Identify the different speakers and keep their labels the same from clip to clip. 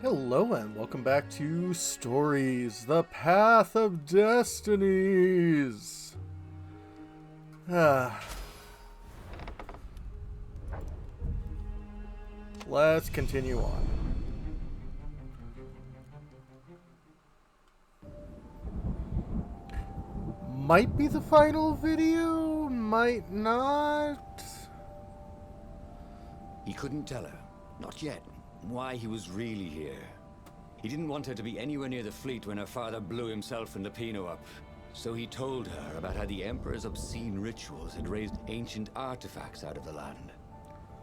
Speaker 1: Hello and welcome back to Stories, the Path of Destinies. Let's continue on. Might be the final video, might not.
Speaker 2: He couldn't tell her, not yet, why he was really here. He didn't want her to be anywhere near the fleet when her father blew himself and Lupino up. So he told her about how the Emperor's obscene rituals had raised ancient artifacts out of the land.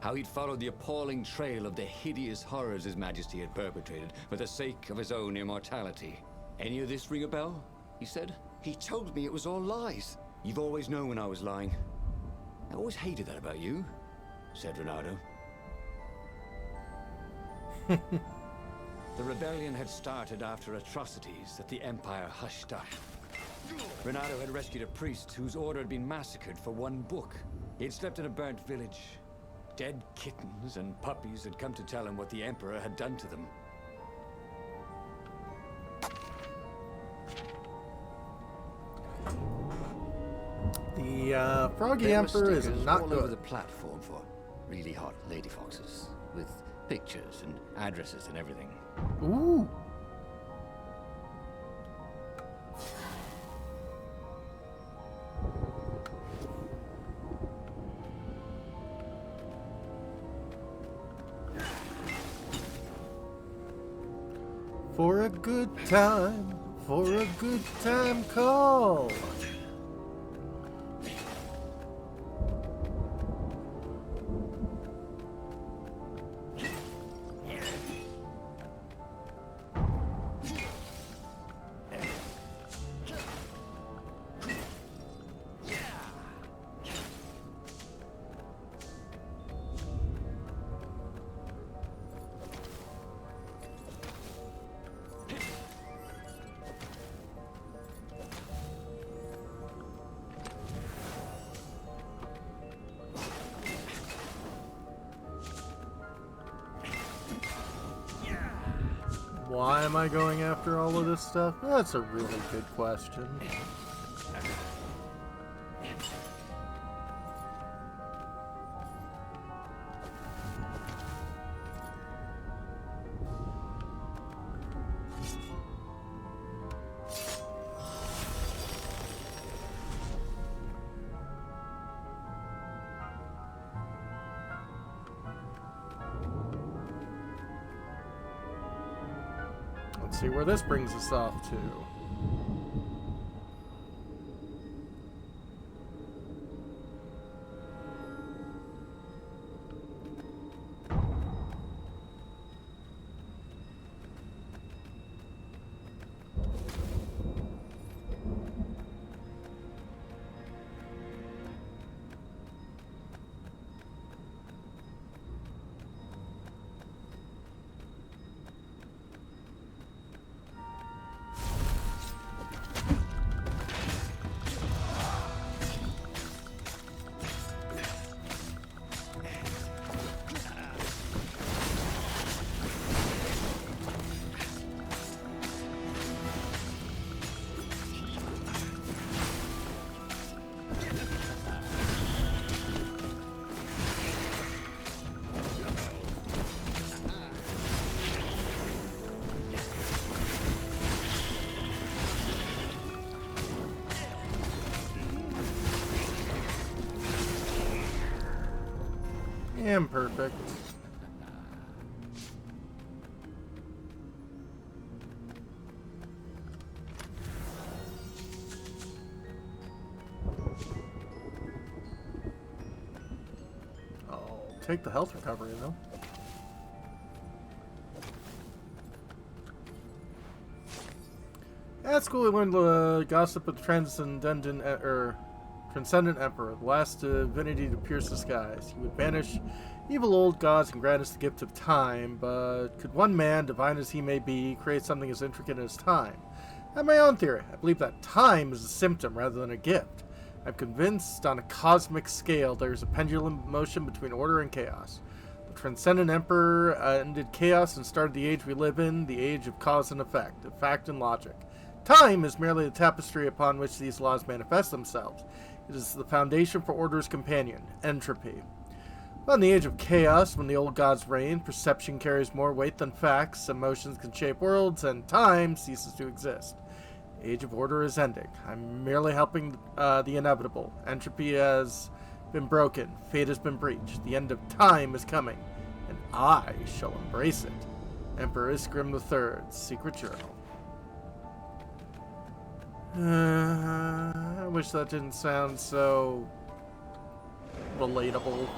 Speaker 2: How he'd followed the appalling trail of the hideous horrors His Majesty had perpetrated for the sake of his own immortality. Any of this ring a bell? He said. He told me it was all lies. You've always known when I was lying. I always hated that about you, said Renato. The rebellion had started after atrocities that the Empire hushed up. Renato had rescued a priest whose order had been massacred for one book. He had slept in a burnt village. Dead kittens and puppies had come to tell him what the Emperor had done to them.
Speaker 1: The Froggy Emperor is not
Speaker 2: all
Speaker 1: good.
Speaker 2: over the platform for really hot lady foxes, with pictures and addresses and everything.
Speaker 1: Ooh. For a good time call. Why am I going after all of this stuff? That's a really good question. Let's see where this brings us off to. Imperfect. I'll take the health recovery though. At school, we learned the gossip of the Transcendent Emperor, the last divinity to pierce the skies. He would banish evil old gods and grant us the gift of time, but could one man, divine as he may be, create something as intricate as time? I have my own theory. I believe that time is a symptom rather than a gift. I'm convinced on a cosmic scale there is a pendulum motion between order and chaos. The Transcendent Emperor ended chaos and started the age we live in, the age of cause and effect, of fact and logic. Time is merely the tapestry upon which these laws manifest themselves. It is the foundation for order's companion, entropy. But in the age of chaos, when the old gods reign, perception carries more weight than facts, emotions can shape worlds, and time ceases to exist. The age of order is ending. I'm merely helping the inevitable. Entropy has been broken. Fate has been breached. The end of time is coming, and I shall embrace it. Emperor Iskrim III's Secret Journal. I wish that didn't sound so relatable.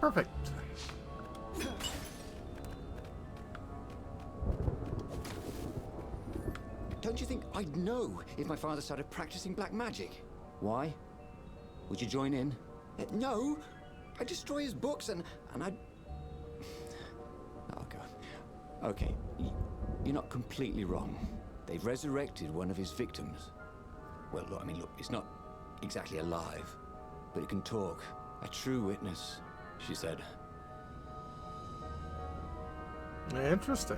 Speaker 1: Perfect.
Speaker 2: Don't you think I'd know if my father started practicing black magic? Why? Would you join in? No. I'd destroy his books and I'd... Oh, God. Okay, you're not completely wrong. They've resurrected one of his victims. Well, look, I mean, look, it's not exactly alive, but it can talk. A true witness, she said.
Speaker 1: Interesting.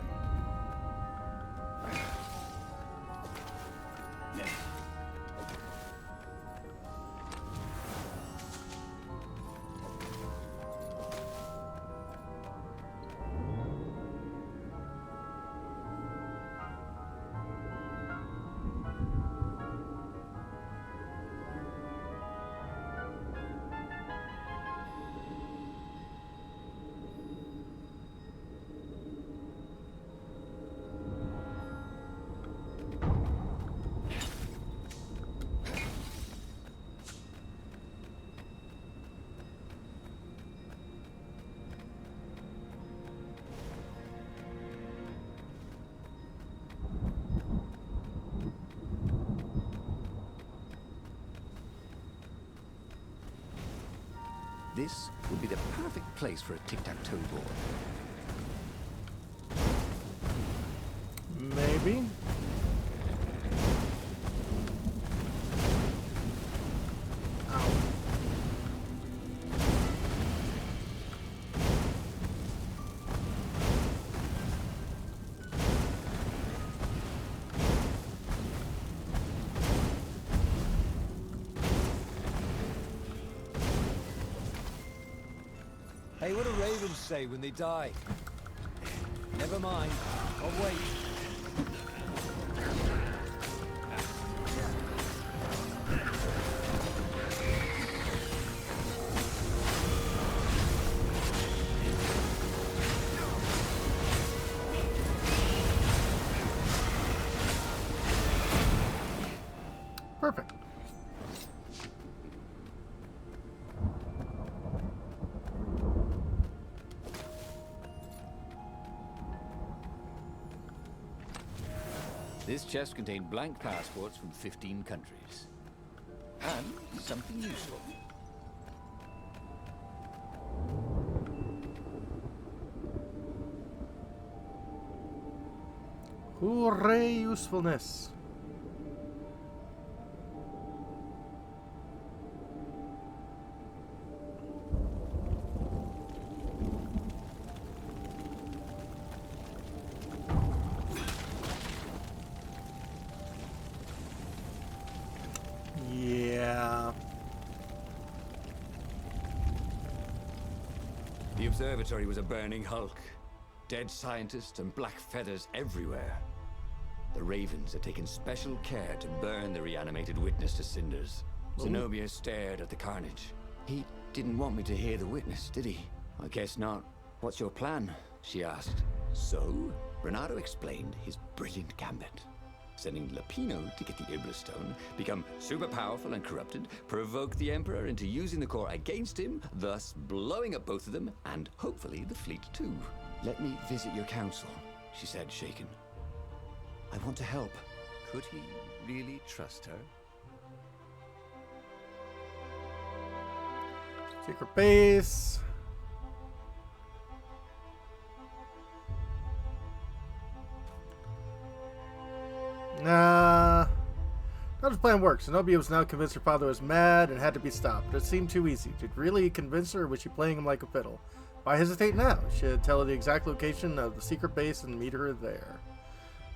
Speaker 2: This would be the perfect place for a tic-tac-toe board.
Speaker 1: Maybe. Ow.
Speaker 3: Hey, what do ravens say when they die? Never mind. I'll wait.
Speaker 1: Perfect.
Speaker 3: This chest contained blank passports from 15 countries. And something useful.
Speaker 1: Hooray, usefulness.
Speaker 2: observatory was a burning hulk. Dead scientists and black feathers everywhere. The Ravens had taken special care to burn the reanimated witness to cinders. Zenobia stared at the carnage. He didn't want me to hear the witness, did he? I guess not. What's your plan? She asked. So, Renato explained his brilliant gambit. Sending Lapino to get the Iblis Stone, become super powerful and corrupted, provoke the Emperor into using the core against him, thus blowing up both of them, and hopefully the fleet too. Let me visit your council, she said, shaken. I want to help.
Speaker 3: Could he really trust her?
Speaker 1: Secret base. Nah. How does the plan work? Zenobia was now convinced her father was mad and had to be stopped, but it seemed too easy. Did really convince her, or was she playing him like a fiddle? Why hesitate now? Should tell her the exact location of the secret base and meet her there.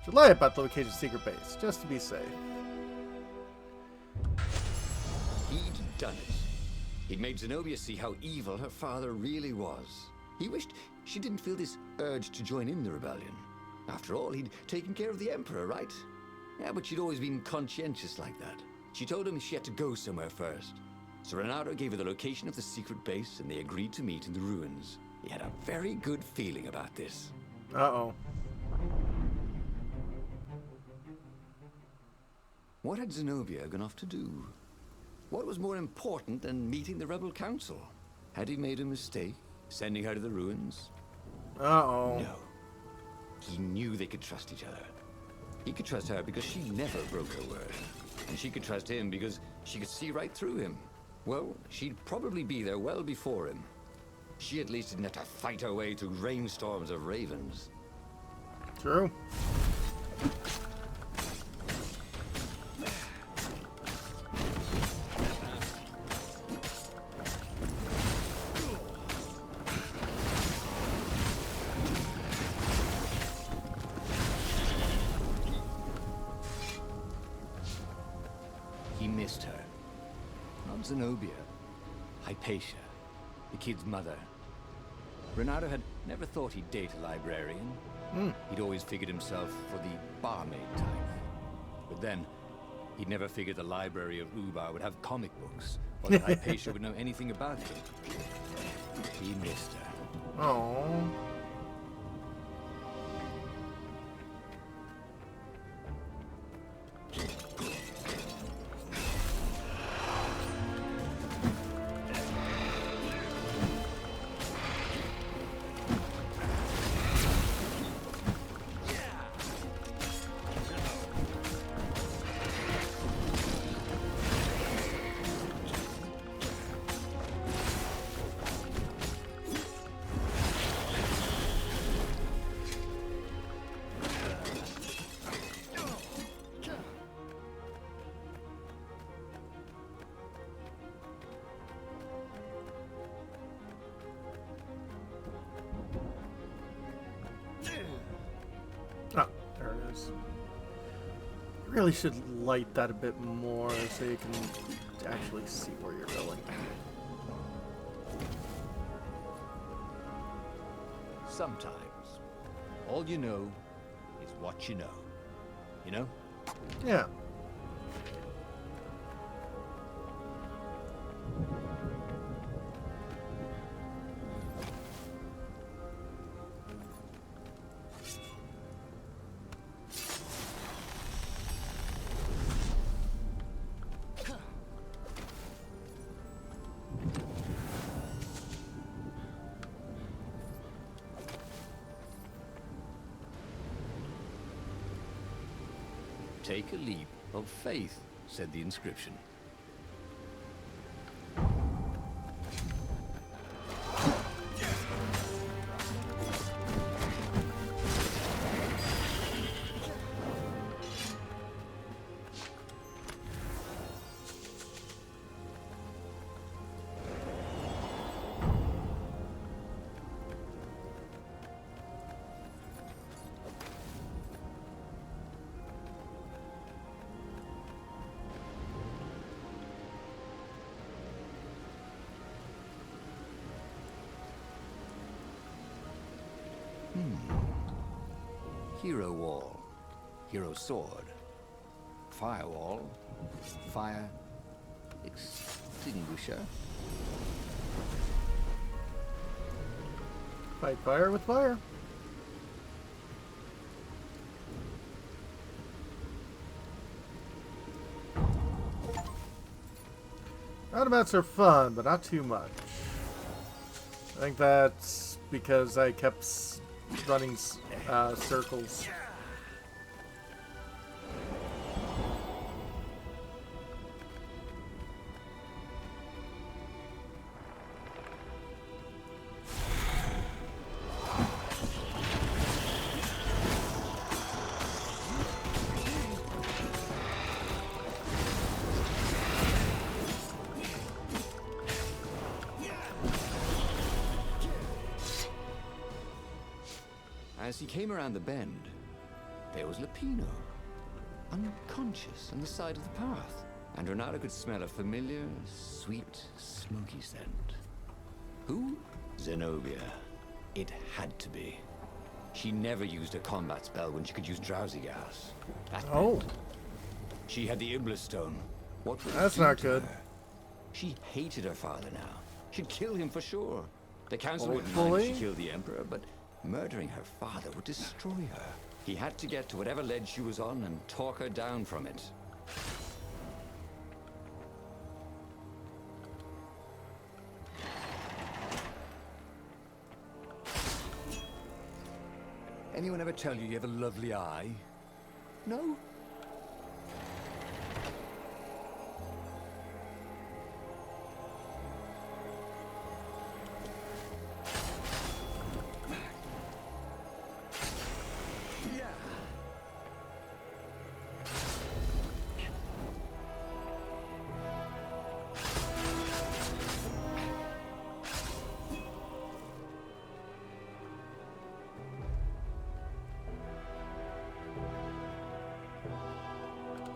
Speaker 1: Should lie about the location of the secret base, just to be safe.
Speaker 2: He'd done it. He'd made Zenobia see how evil her father really was. He wished she didn't feel this urge to join in the rebellion. After all, he'd taken care of the Emperor, right? Yeah, but she'd always been conscientious like that. She told him she had to go somewhere first. So Renato gave her the location of the secret base, and they agreed to meet in the ruins. He had a very good feeling about this.
Speaker 1: Uh-oh.
Speaker 2: What had Zenobia gone off to do? What was more important than meeting the rebel council? Had he made a mistake, sending her to the ruins?
Speaker 1: Uh-oh.
Speaker 2: No. He knew they could trust each other. He could trust her because she never broke her word. And she could trust him because she could see right through him. Well, she'd probably be there well before him. She at least didn't have to fight her way through rainstorms of ravens.
Speaker 1: True.
Speaker 2: He missed her. Not Zenobia. Hypatia, the kid's mother. Renato had never thought he'd date a librarian. He'd always figured himself for the barmaid type. But then, he'd never figured the library of Ubar would have comic books, or that Hypatia would know anything about them. He missed her.
Speaker 1: Oh. Oh, there it is. Really should light that a bit more so you can actually see where you're going.
Speaker 3: Sometimes, all you know is what you know. You know?
Speaker 1: Yeah.
Speaker 2: Take a leap of faith, said the inscription.
Speaker 3: Hero wall. Hero sword. Firewall. Fire extinguisher.
Speaker 1: Fight fire with fire. Roundabouts are fun, but not too much. I think that's because I kept running circles.
Speaker 2: As he came around the bend, there was Lupino, unconscious on the side of the path. And Renata could smell a familiar, sweet, smoky scent. Who? Zenobia. It had to be. She never used a combat spell when she could use drowsy gas.
Speaker 1: Oh.
Speaker 2: She had the Iblis Stone. What would
Speaker 1: That's
Speaker 2: it do
Speaker 1: not
Speaker 2: to
Speaker 1: good.
Speaker 2: her? She hated her father now. She'd kill him for sure. The council wouldn't mind if
Speaker 1: Hopefully.
Speaker 2: she killed the Emperor, but murdering her father would destroy her. He had to get to whatever ledge she was on and talk her down from it.
Speaker 3: Anyone ever tell you have a lovely eye? No?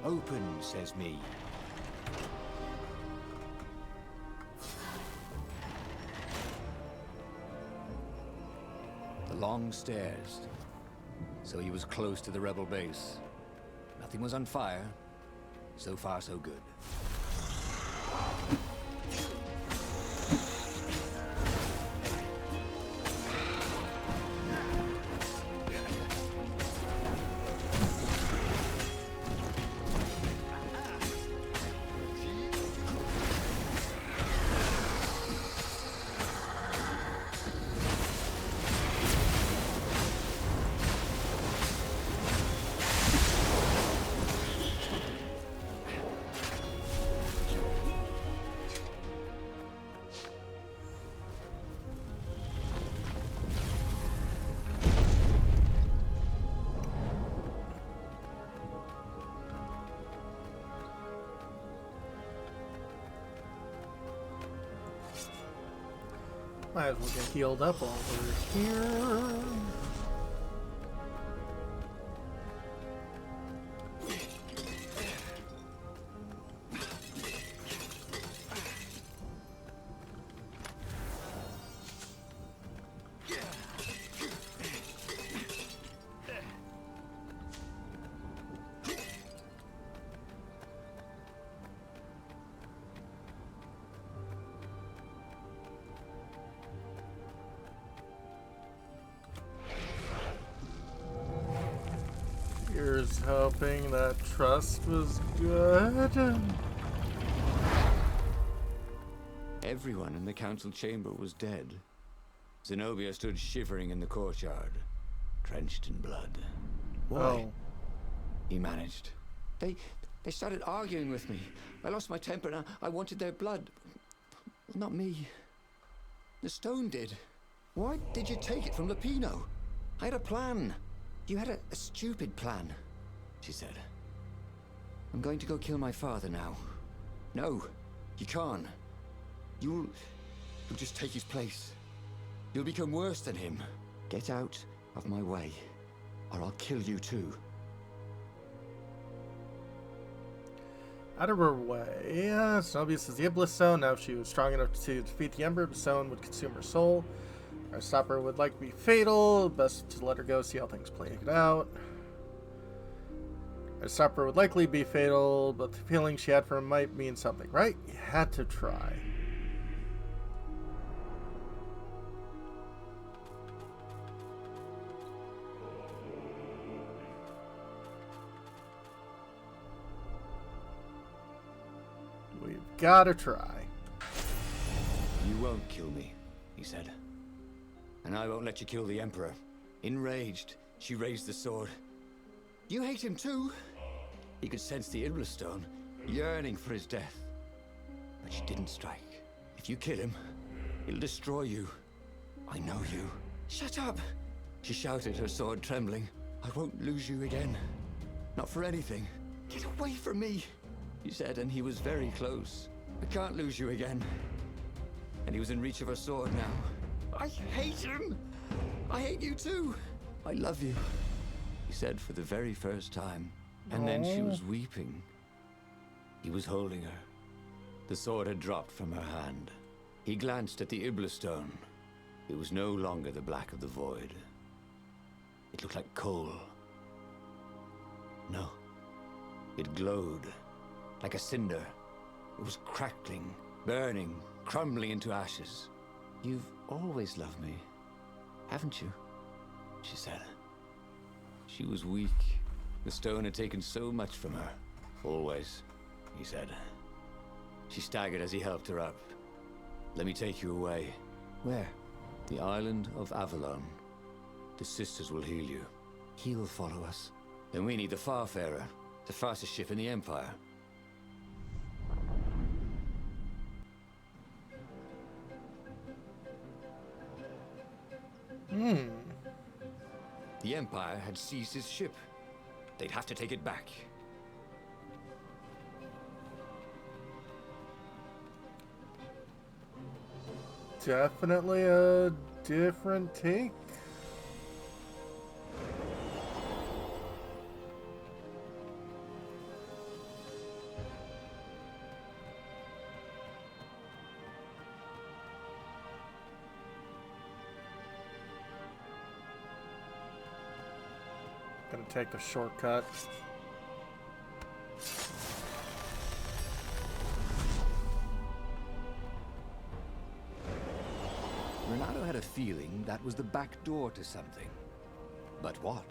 Speaker 3: Open, says me. The long stairs. So he was close to the rebel base. Nothing was on fire. So far, so good.
Speaker 1: Might as well get healed up while we're here. Here's hoping that trust was good.
Speaker 2: Everyone in the council chamber was dead. Zenobia stood shivering in the courtyard, drenched in blood. Why?
Speaker 1: Oh.
Speaker 2: He managed. They started arguing with me. I lost my temper and I wanted their blood. Not me. The stone did. Why did you take it from Lupino? I had a plan. You had a stupid plan, she said. I'm going to go kill my father now. No, you can't. You'll just take his place. You'll become worse than him. Get out of my way, or I'll kill you too.
Speaker 1: Out of her way. Zenobia says the Iblis Stone. Now, if she was strong enough to defeat the Emperor, the stone would consume her soul. Our stopper would like to be fatal. Best to let her go, see how things play it out. Our stopper would likely be fatal, but the feeling she had for him might mean something, right? You had to try. We've gotta try.
Speaker 2: You won't kill me, he said. And I won't let you kill the Emperor. Enraged, she raised the sword. You hate him too? He could sense the Iblastone, yearning for his death. But she didn't strike. If you kill him, he'll destroy you. I know you. Shut up! She shouted, her sword trembling. I won't lose you again. Not for anything. Get away from me, he said, and he was very close. I can't lose you again. And he was in reach of her sword now. I hate him! I hate you too! I love you, he said for the very first time. And then she was weeping. He was holding her. The sword had dropped from her hand. He glanced at the Iblastone. It was no longer the black of the void. It looked like coal. No. It glowed, like a cinder. It was crackling, burning, crumbling into ashes. You've always loved me, haven't you? She said. She was weak. The stone had taken so much from her. Always, he said. She staggered as he helped her up. Let me take you away. Where? The island of Avalon. The sisters will heal you. He'll follow us. Then we need the Farfarer, the fastest ship in the Empire. The Empire had seized his ship. They'd have to take it back.
Speaker 1: Definitely a different take. Gonna take the shortcut.
Speaker 3: Renato had a feeling that was the back door to something. But what?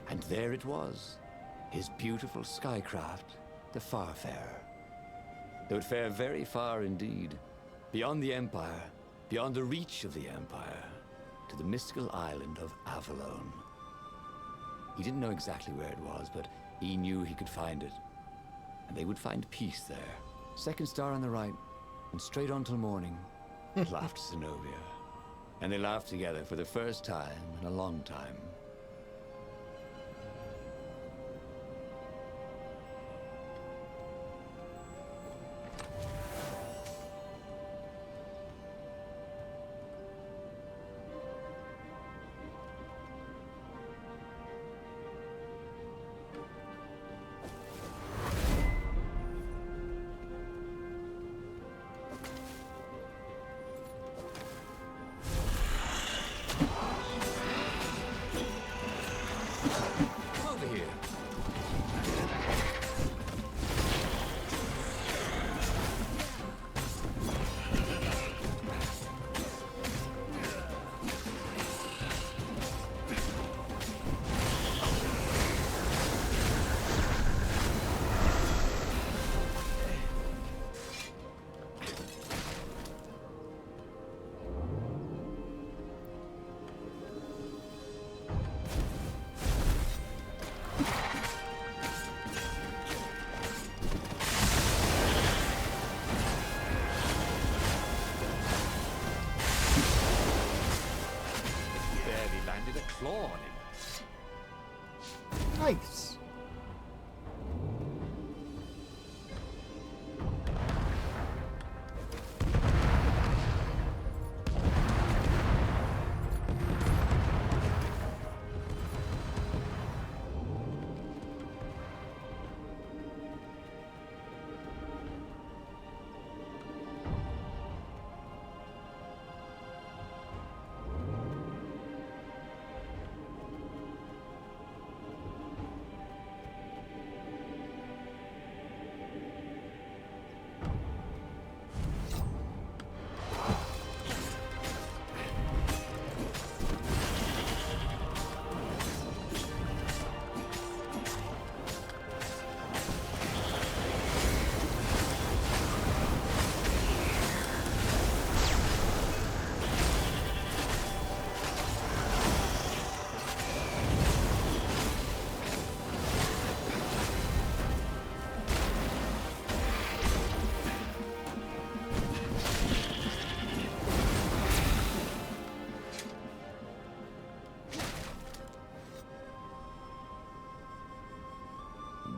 Speaker 2: And there it was, his beautiful skycraft, the Farfarer. They would fare very far indeed, beyond the Empire, beyond the reach of the Empire, to the mystical island of Avalon. He didn't know exactly where it was, but he knew he could find it. And they would find peace there. Second star on the right, and straight on till morning, laughed Zenobia. And they laughed together for the first time in a long time. Over here.
Speaker 1: Nice.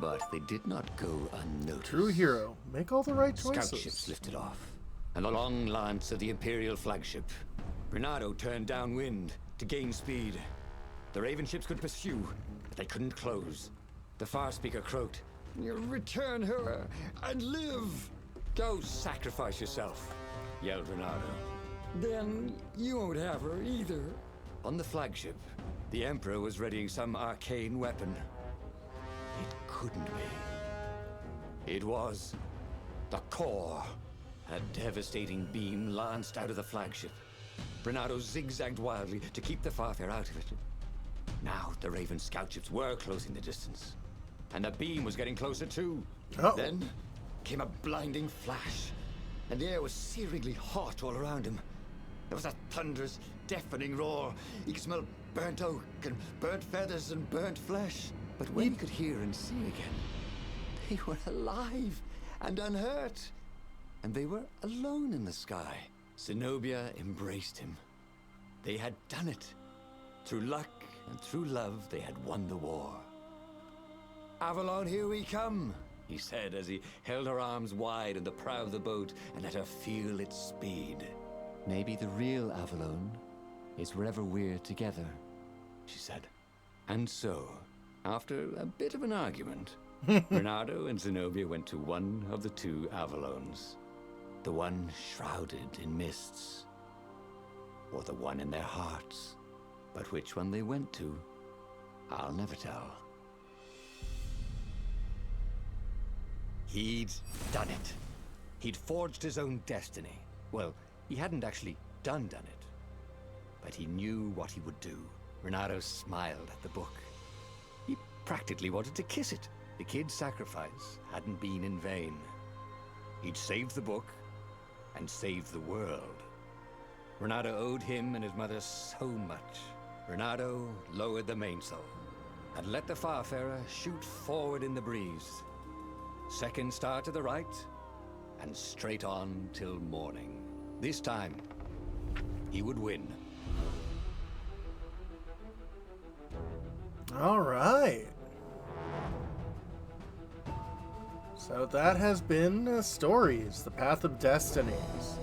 Speaker 3: But they did not go unnoticed.
Speaker 1: True hero. Make all the right
Speaker 3: Scout
Speaker 1: choices.
Speaker 3: ships lifted off, and the long lance of the Imperial flagship. Bernardo turned downwind to gain speed. The Raven ships could pursue, but they couldn't close. The far speaker croaked, "You return her and live!" "Go sacrifice yourself," yelled Bernardo. "Then you won't have her either." On the flagship, the Emperor was readying some arcane weapon. It couldn't be. It was the core. A devastating beam lanced out of the flagship. Bernardo zigzagged wildly to keep the Farfare out of it. Now the Raven scout ships were closing the distance, and the beam was getting closer too.
Speaker 1: Uh-oh.
Speaker 3: Then came a blinding flash, and the air was searingly hot all around him. There was a thunderous, deafening roar. He could smell burnt oak and burnt feathers and burnt flesh. But when he could hear and see again, they were alive and unhurt. And they were alone in the sky. Zenobia embraced him. They had done it. Through luck and through love, they had won the war. "Avalon, here we come," he said as he held her arms wide in the prow of the boat and let her feel its speed. "Maybe the real Avalon is wherever we're together," she said. And so, after a bit of an argument, Bernardo and Zenobia went to one of the two Avalons. The one shrouded in mists, or the one in their hearts. But which one they went to, I'll never tell. He'd done it. He'd forged his own destiny. Well, he hadn't actually done it, but he knew what he would do. Bernardo smiled at the book. He practically wanted to kiss it. The kid's sacrifice hadn't been in vain. He'd saved the book and saved the world. Bernardo owed him and his mother so much. Bernardo lowered the mainsail and let the Farfarer shoot forward in the breeze. Second star to the right, and straight on till morning. This time, he would win.
Speaker 1: All right. So that has been Stories, The Path of Destinies.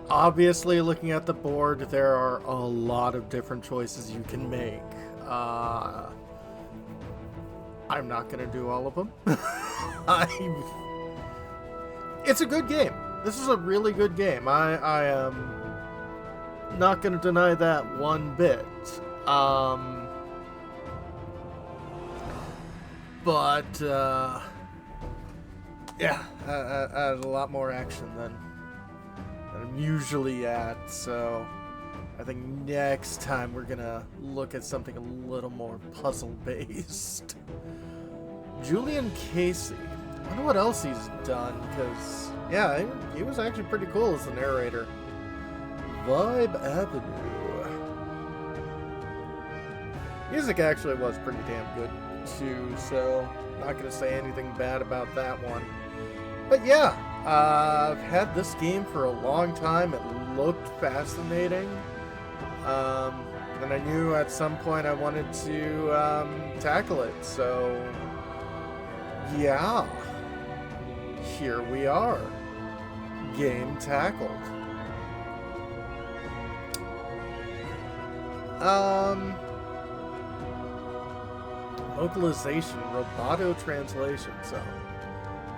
Speaker 1: Obviously, looking at the board, there are a lot of different choices you can make. I'm not going to do all of them. It's a good game. This is a really good game. I am not going to deny that one bit. Yeah, I had a lot more action than I'm usually at, so I think next time we're gonna look at something a little more puzzle-based. Julian Casey. I wonder what else he's done, because, yeah, he was actually pretty cool as the narrator. Vibe Avenue. Music actually was pretty damn good, too, so not gonna say anything bad about that one. But yeah, I've had this game for a long time. It looked fascinating. And I knew at some point I wanted to tackle it, so yeah, here we are, game tackled. Localization, roboto translation, so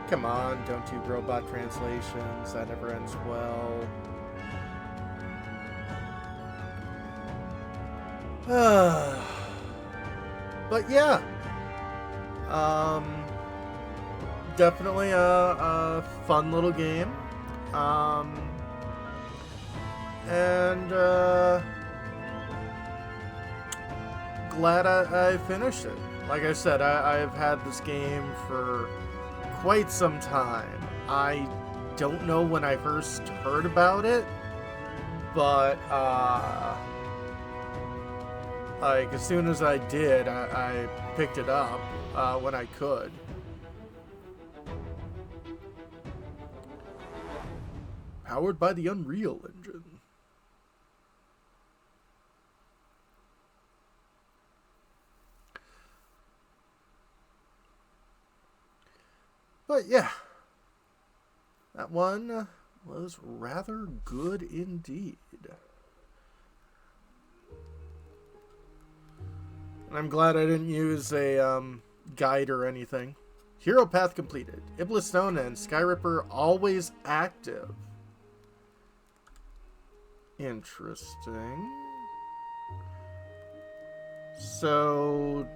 Speaker 1: come on, don't do robot translations, that never ends well. But yeah, definitely a fun little game, and glad I finished it. Like I said, I've had this game for quite some time. I don't know when I first heard about it, but like, as soon as I did, I picked it up when I could. Powered by the Unreal Engine. But yeah, that one was rather good indeed. And I'm glad I didn't use a guide or anything. Hero path completed. Iblis Stone and Skyripper always active. Interesting. So,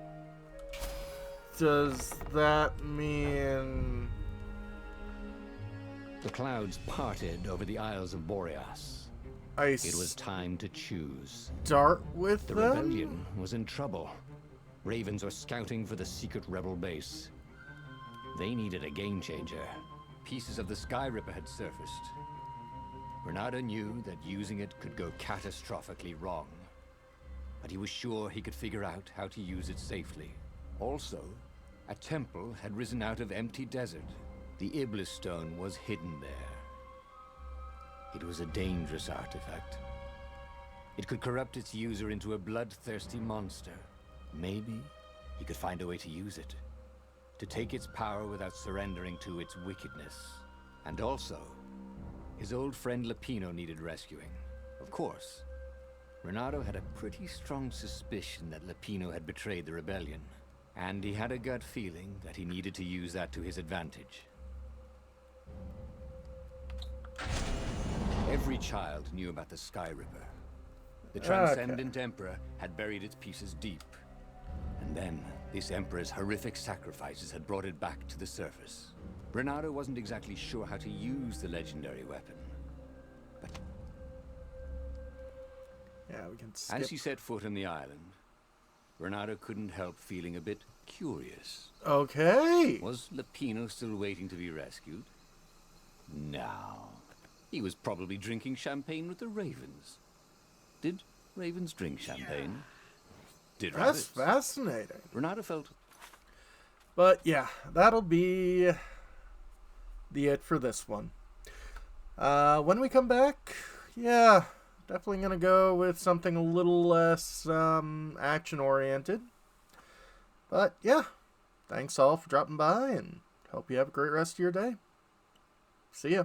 Speaker 1: does that mean...
Speaker 2: The clouds parted over the Isles of Boreas. It was time to choose.
Speaker 1: Start with
Speaker 2: the
Speaker 1: them?
Speaker 2: rebellion was in trouble. Ravens were scouting for the secret rebel base. They needed a game changer. Pieces of the Skyripper had surfaced. Renato knew that using it could go catastrophically wrong, but he was sure he could figure out how to use it safely. Also, a temple had risen out of empty desert. The Iblis Stone was hidden there. It was a dangerous artifact. It could corrupt its user into a bloodthirsty monster. Maybe he could find a way to use it, to take its power without surrendering to its wickedness. And also, his old friend Lapino needed rescuing. Of course, Renato had a pretty strong suspicion that Lapino had betrayed the rebellion, and he had a gut feeling that he needed to use that to his advantage. Every child knew about the Skyripper. The Transcendent Emperor had buried its pieces deep. And then, this Emperor's horrific sacrifices had brought it back to the surface. Renato wasn't exactly sure how to use the legendary weapon. But
Speaker 1: yeah, we can skip.
Speaker 2: As he set foot on the island, Renato couldn't help feeling a bit curious.
Speaker 1: Okay.
Speaker 2: Was Lapino still waiting to be rescued? No. He was probably drinking champagne with the ravens. Did ravens drink champagne? Did rabbits?
Speaker 1: That's fascinating.
Speaker 2: Renato felt...
Speaker 1: But yeah, that'll be the it for this one. When we come back, yeah, definitely gonna go with something a little less action-oriented. But yeah, thanks all for dropping by, and hope you have a great rest of your day. See ya.